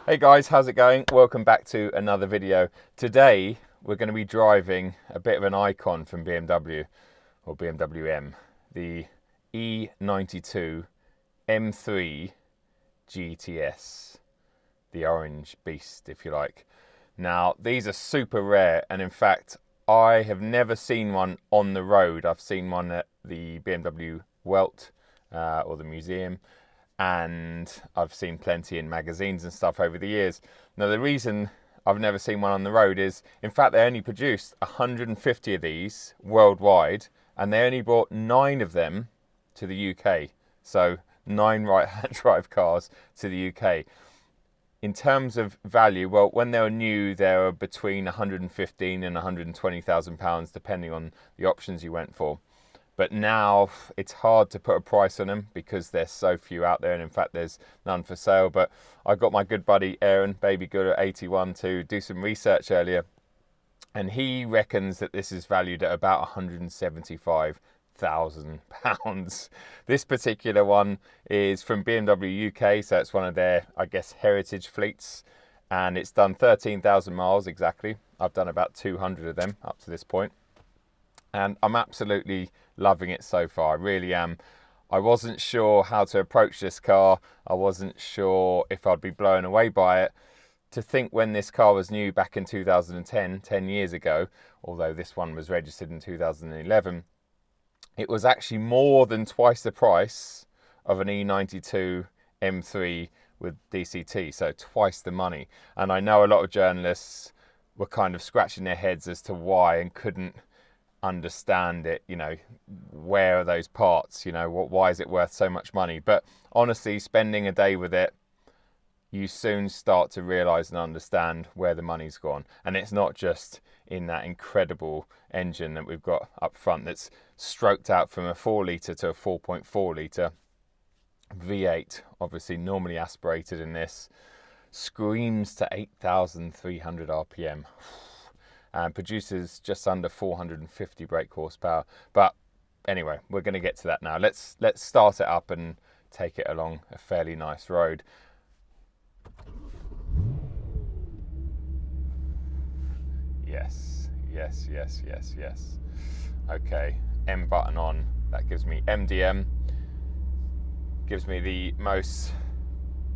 Hey guys, how's it going? Welcome back to another video. Today we're going to be driving a bit of an icon from BMW, or BMW M, the E92 M3 GTS, the orange beast if you like. Now these are super rare, and in fact I have never seen one on the road. I've seen one at the BMW Welt or the museum, and I've seen plenty in magazines and stuff over the years. Now the reason I've never seen one on the road is, in fact, they only produced 150 of these worldwide, and they only brought 9 of them to the UK. So 9 right-hand drive cars to the UK. In terms of value, well, when they were new, they were between 115 and 120,000 pounds, depending on the options you went for. But now it's hard to put a price on them because there's so few out there, and in fact there's none for sale. But I got my good buddy Aaron, Baby Good at 81, to do some research earlier, and he reckons that this is valued at about £175,000. This particular one is from BMW UK, so it's one of their, I guess, heritage fleets, and it's done 13,000 miles exactly. I've done about 200 of them up to this point, and I'm absolutely loving it so far. I really am. I wasn't sure how to approach this car. I wasn't sure if I'd be blown away by it. To think when this car was new back in 2010, 10 years ago, although this one was registered in 2011, it was actually more than twice the price of an E92 M3 with DCT, so twice the money. And I know a lot of journalists were kind of scratching their heads as to why and couldn't understand it, you know, where are those parts, you know, why is it worth so much money? But honestly, spending a day with it, you soon start to realize and understand where the money's gone. And it's not just in that incredible engine that we've got up front that's stroked out from a 4 litre to a 4.4 litre V8, obviously normally aspirated in this, screams to 8,300 RPM. And produces just under 450 brake horsepower. But anyway, we're going to get to that now. Let's start it up and take it along a fairly nice road. Yes. Okay, M button on. That gives me MDM. Gives me the most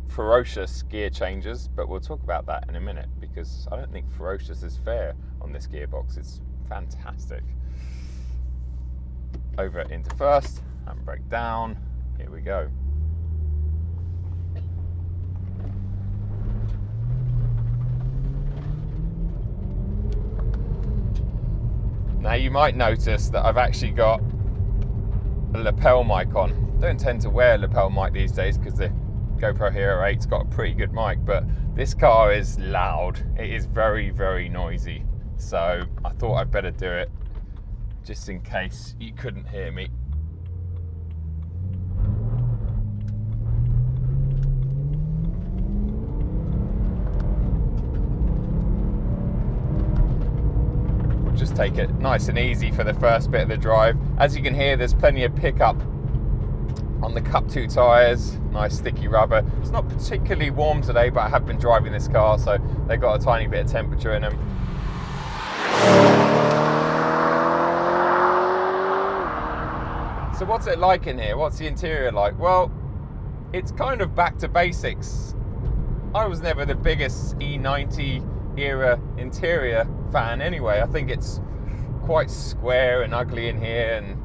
ferocious gear changes, but we'll talk about that in a minute, because I don't think ferocious is fair on this gearbox. It's fantastic. Over into first, handbrake down, here we go. Now you might notice that I've actually got a lapel mic on. Don't tend to wear a lapel mic these days because the GoPro Hero 8's got a pretty good mic, but this car is loud. It is very, very noisy. So I thought I'd better do it just in case you couldn't hear me. We'll just take it nice and easy for the first bit of the drive. As you can hear, there's plenty of pickup on the Cup 2 tyres, nice sticky rubber. It's not particularly warm today, but I have been driving this car, so they've got a tiny bit of temperature in them. So what's it like in here? What's the interior like? Well, it's kind of back to basics. I was never the biggest E90 era interior fan anyway. I think it's quite square and ugly in here, and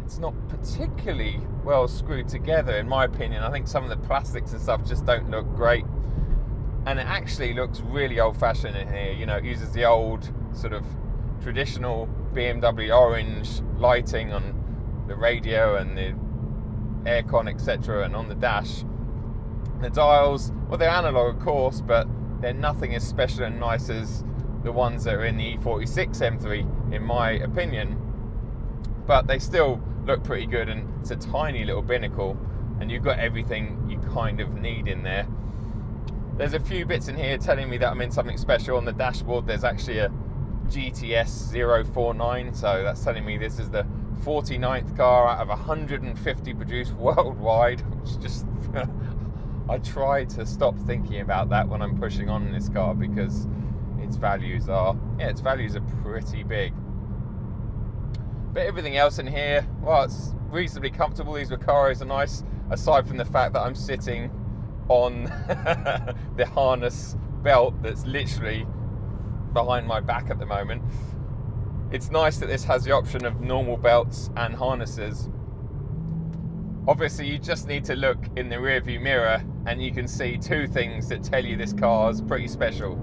it's not particularly well screwed together in my opinion. I think some of the plastics and stuff just don't look great, and it actually looks really old-fashioned in here. You know, it uses the old sort of traditional BMW orange lighting on the radio and the aircon, etc., and on the dash. The dials, well, they're analog of course, but they're nothing as special and nice as the ones that are in the E46 M3 in my opinion, but they still look pretty good, and it's a tiny little binnacle, and you've got everything you kind of need in there. There's a few bits in here telling me that I'm in something special. On the dashboard there's actually a GTS 049, so that's telling me this is the 49th car out of 150 produced worldwide, which just I try to stop thinking about that when I'm pushing on in this car, because its values are pretty big. But everything else in here, well, it's reasonably comfortable. These Recaros are nice, aside from the fact that I'm sitting on the harness belt that's literally behind my back at the moment. It's nice that this has the option of normal belts and harnesses. Obviously, you just need to look in the rearview mirror and you can see two things that tell you this car is pretty special.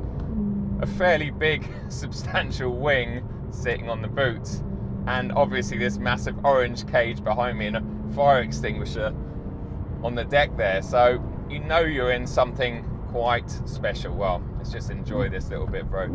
A fairly big, substantial wing sitting on the boot, and obviously this massive orange cage behind me and a fire extinguisher on the deck there. So you know you're in something quite special. Well, let's just enjoy this little bit of road.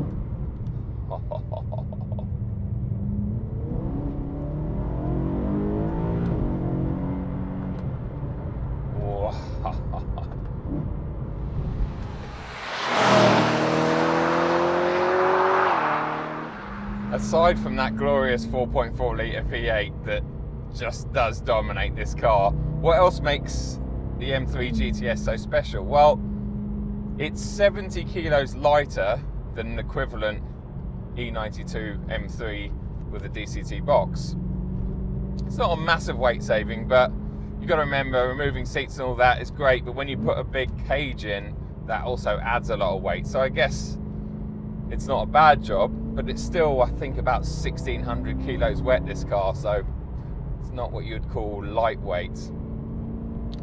Aside from that glorious 4.4 litre V8 that just does dominate this car, what else makes the M3 GTS so special? Well, it's 70 kilos lighter than an equivalent E92 M3 with a DCT box. It's not a massive weight saving, but you've got to remember, removing seats and all that is great, but when you put a big cage in, that also adds a lot of weight. So I guess it's not a bad job, but it's still, I think, about 1,600 kilos wet, this car, so it's not what you'd call lightweight.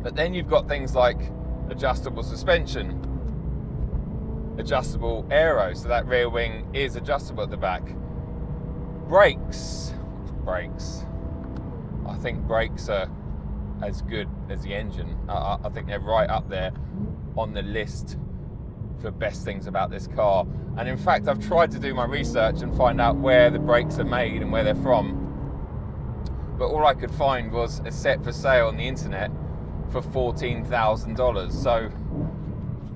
But then you've got things like adjustable suspension, adjustable aero, so that rear wing is adjustable at the back. Brakes. I think brakes are as good as the engine. I think they're right up there on the list for best things about this car. And in fact, I've tried to do my research and find out where the brakes are made and where they're from, but all I could find was a set for sale on the internet for $14,000. So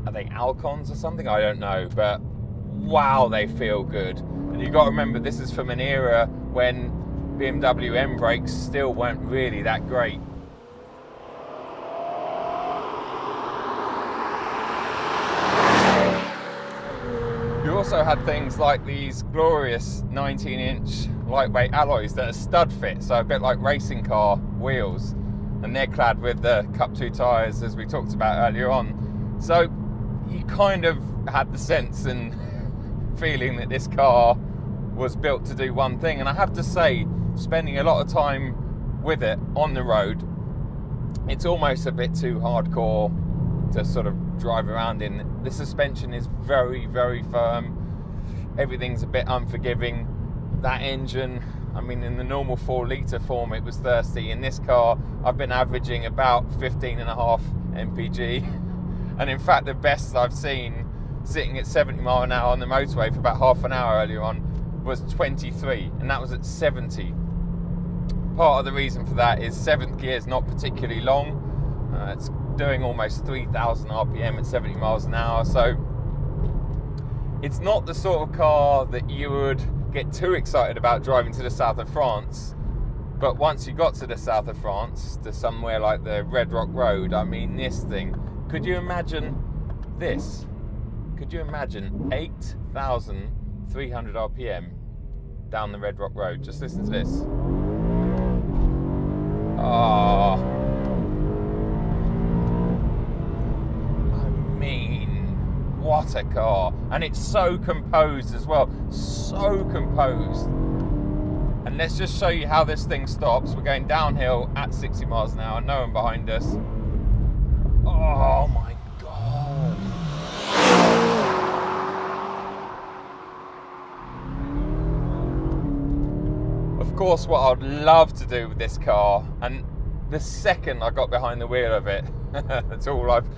are they Alcons or something? I don't know, but wow, they feel good. And you've got to remember, this is from an era when BMW M brakes still weren't really that great. You also had things like these glorious 19-inch lightweight alloys that are stud fit, so a bit like racing car wheels, and they're clad with the Cup 2 tyres, as we talked about earlier on. So you kind of had the sense and feeling that this car was built to do one thing. And I have to say, spending a lot of time with it on the road, it's almost a bit too hardcore to sort of drive around in. The suspension is very, very firm. Everything's a bit unforgiving. That engine, I mean, in the normal 4 litre form, it was thirsty. In this car, I've been averaging about 15.5 mpg. And in fact, the best I've seen sitting at 70 mile an hour on the motorway for about half an hour earlier on was 23, and that was at 70. Part of the reason for that is 7th gear is not particularly long. It's doing almost 3,000 RPM at 70 miles an hour, so it's not the sort of car that you would get too excited about driving to the south of France. But once you got to the south of France, to somewhere like the Red Rock Road, I mean, this thing, could you imagine this? Could you imagine 8,300 RPM down the Red Rock Road? Just listen to this. Oh, what a car. And it's so composed as well, so composed. And let's just show you how this thing stops. We're going downhill at 60 miles an hour, no one behind us. Oh my god. Of course, what I'd love to do with this car, and the second I got behind the wheel of it, that's all I've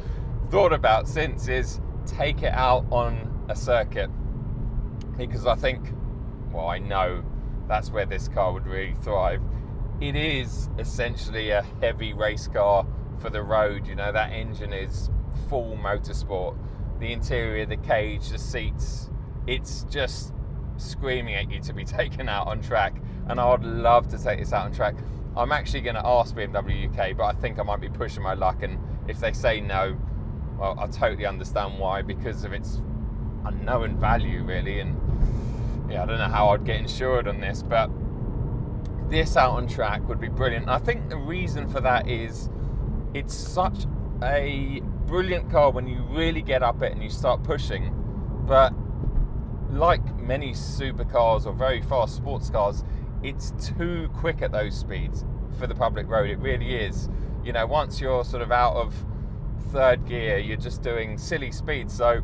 thought about since, is take it out on a circuit, because I think, well, I know that's where this car would really thrive. It is essentially a heavy race car for the road. You know, that engine is full motorsport. The interior, the cage, the seats, it's just screaming at you to be taken out on track, and I would love to take this out on track. I'm actually going to ask BMW UK, but I think I might be pushing my luck, and if they say no, well, I totally understand why, because of its unknown value, really. And yeah, I don't know how I'd get insured on this, but this out on track would be brilliant. I think the reason for that is it's such a brilliant car when you really get up it and you start pushing, but like many supercars or very fast sports cars, it's too quick at those speeds for the public road. It really is. You know, once you're sort of out of third gear, you're just doing silly speeds, so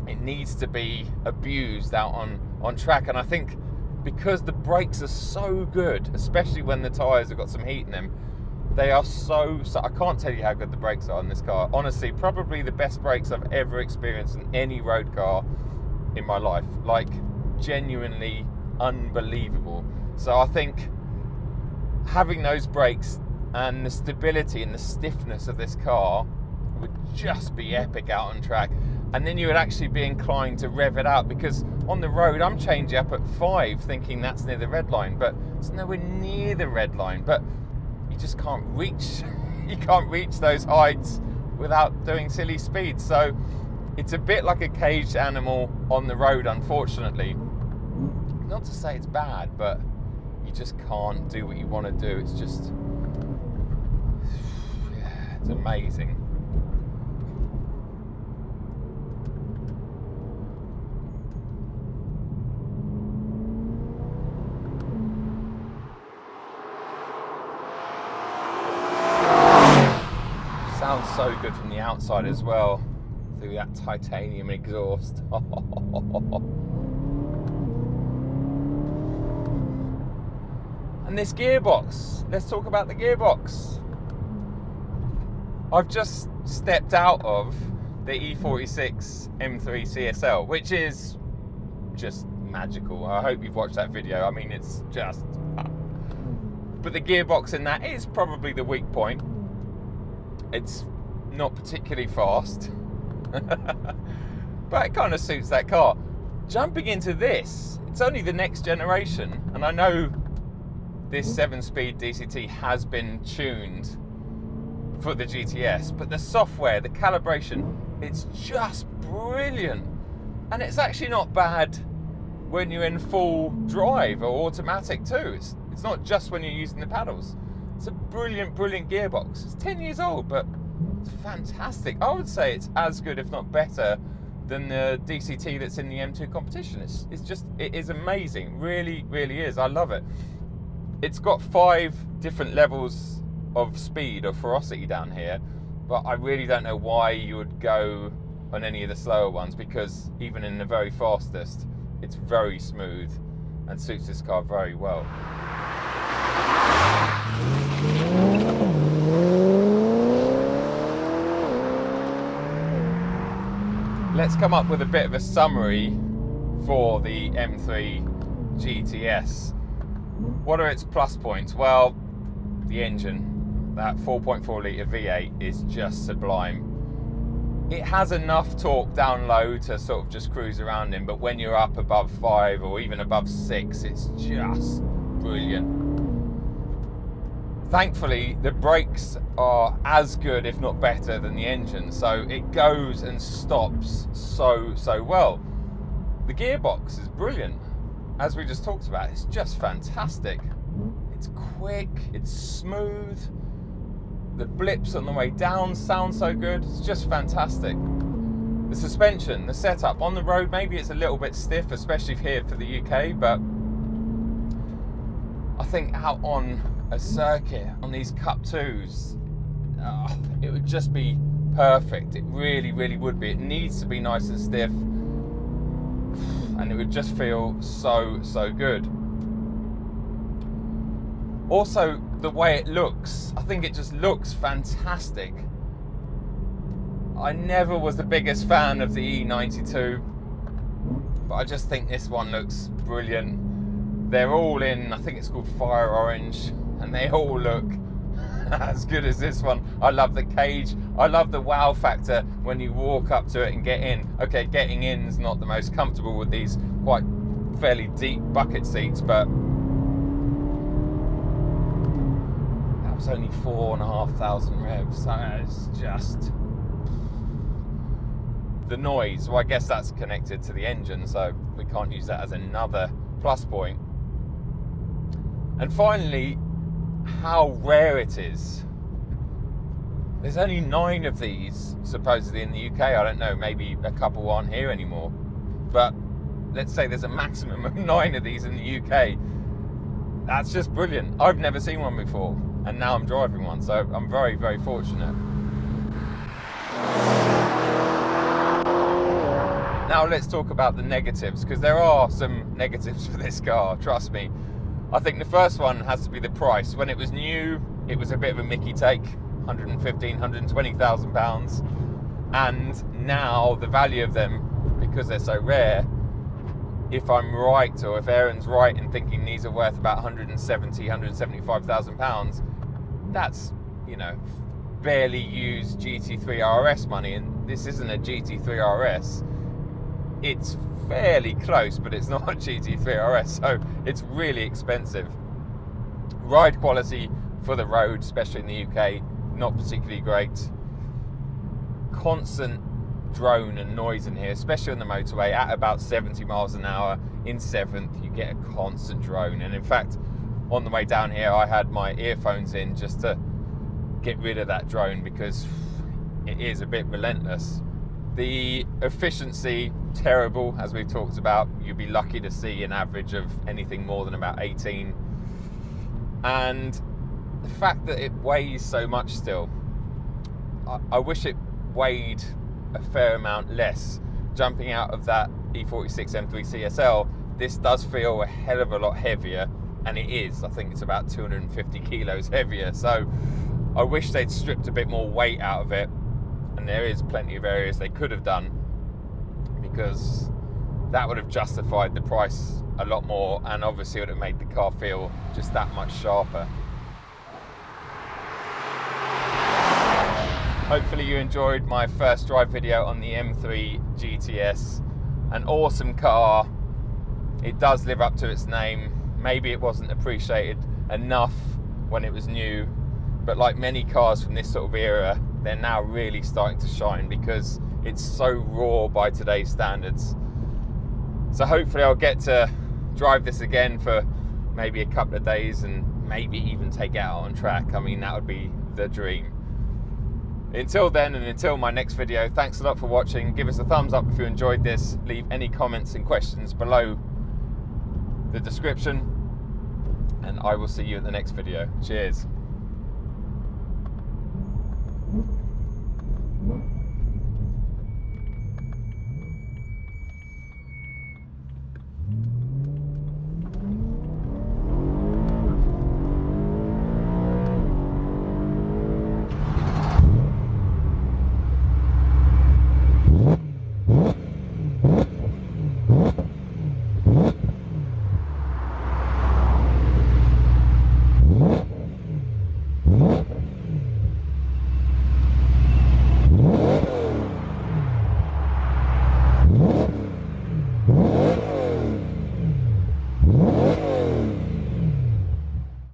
it needs to be abused out on track. And I think because the brakes are so good, especially when the tyres have got some heat in them, they are so I can't tell you how good the brakes are in this car. Honestly, probably the best brakes I've ever experienced in any road car in my life. Like, genuinely unbelievable. So I think having those brakes and the stability and the stiffness of this car would just be epic out on track. And then you would actually be inclined to rev it out, because on the road I'm changing up at 5 thinking that's near the red line, but it's nowhere near the red line. But you just can't reach you can't reach those heights without doing silly speeds. So it's a bit like a caged animal on the road, unfortunately. Not to say it's bad, but you just can't do what you want to do. It's just, yeah, it's amazing. Sounds so good from the outside as well, through that titanium exhaust. And this gearbox, let's talk about the gearbox. I've just stepped out of the E46 M3 CSL, which is just magical. I hope you've watched that video. I mean, it's just, but the gearbox in that is probably the weak point. It's not particularly fast, but it kind of suits that car. Jumping into this, it's only the next generation, and I know this 7-speed DCT has been tuned for the GTS, but the software, the calibration, it's just brilliant. And it's actually not bad when you're in full drive or automatic too. It's not just when you're using the paddles. It's a brilliant, brilliant gearbox. It's 10 years old, but it's fantastic. I would say it's as good, if not better, than the DCT that's in the M2 competition. It is amazing. Really, really is. I love it. It's got 5 different levels of speed or ferocity down here, but I really don't know why you would go on any of the slower ones, because even in the very fastest, it's very smooth and suits this car very well. Let's come up with a bit of a summary for the M3 GTS. What are its plus points? Well, the engine, that 4.4 litre V8 is just sublime. It has enough torque down low to sort of just cruise around in, but when you're up above 5 or even above 6, it's just brilliant. Thankfully, the brakes are as good, if not better, than the engine, so it goes and stops so well. The gearbox is brilliant. As we just talked about, it's just fantastic. It's quick, it's smooth. The blips on the way down sound so good. It's just fantastic. The suspension, the setup on the road, maybe it's a little bit stiff, especially here for the UK, but I think out on a circuit, on these Cup 2s, it would just be perfect. It really, really would be. It needs to be nice and stiff, and it would just feel so good. Also, the way it looks, I think it just looks fantastic. I never was the biggest fan of the E92, but I just think this one looks brilliant. They're all in, I think it's called Fire Orange, and they all look as good as this one. I love the cage. I love the wow factor when you walk up to it and get in. Okay, getting in's not the most comfortable with these quite fairly deep bucket seats, but that was only 4,500 revs. So it's just the noise, well, I guess that's connected to the engine, so we can't use that as another plus point. And finally, how rare it is. There's only 9 of these supposedly in the UK. I don't know, maybe a couple aren't here anymore, but let's say there's a maximum of 9 of these in the UK. That's just brilliant. I've never seen one before, and now I'm driving one, so I'm very, very fortunate. Now let's talk about the negatives, because there are some negatives for this car, trust me. I think the first one has to be the price. When it was new, it was a bit of a Mickey take, 115,000, 120,000 pounds. And now the value of them, because they're so rare, if I'm right, or if Aaron's right in thinking these are worth about 170,000, 175,000 pounds, that's, you know, barely used GT3 RS money. And this isn't a GT3 RS. It's fairly close, but it's not a GT3 RS, so it's really expensive. Ride quality for the road, especially in the UK, not particularly great. Constant drone and noise in here, especially on the motorway. At about 70 miles an hour in 7th, you get a constant drone. And in fact, on the way down here, I had my earphones in just to get rid of that drone, because it is a bit relentless. The efficiency, terrible, as we've talked about. You'd be lucky to see an average of anything more than about 18. And the fact that it weighs so much still, I wish it weighed a fair amount less. Jumping out of that E46 M3 CSL, this does feel a hell of a lot heavier, and it is. I think it's about 250 kilos heavier, so I wish they'd stripped a bit more weight out of it. And there is plenty of areas they could have done, because that would have justified the price a lot more, and obviously would have made the car feel just that much sharper. Hopefully you enjoyed my first drive video on the M3 GTS. An awesome car. It does live up to its name. Maybe it wasn't appreciated enough when it was new, but like many cars from this sort of era, they're now really starting to shine because it's so raw by today's standards. So hopefully I'll get to drive this again for maybe a couple of days, and maybe even take it out on track. I mean, that would be the dream. Until then, and until my next video, thanks a lot for watching. Give us a thumbs up if you enjoyed this. Leave any comments and questions below the description, and I will see you in the next video. Cheers.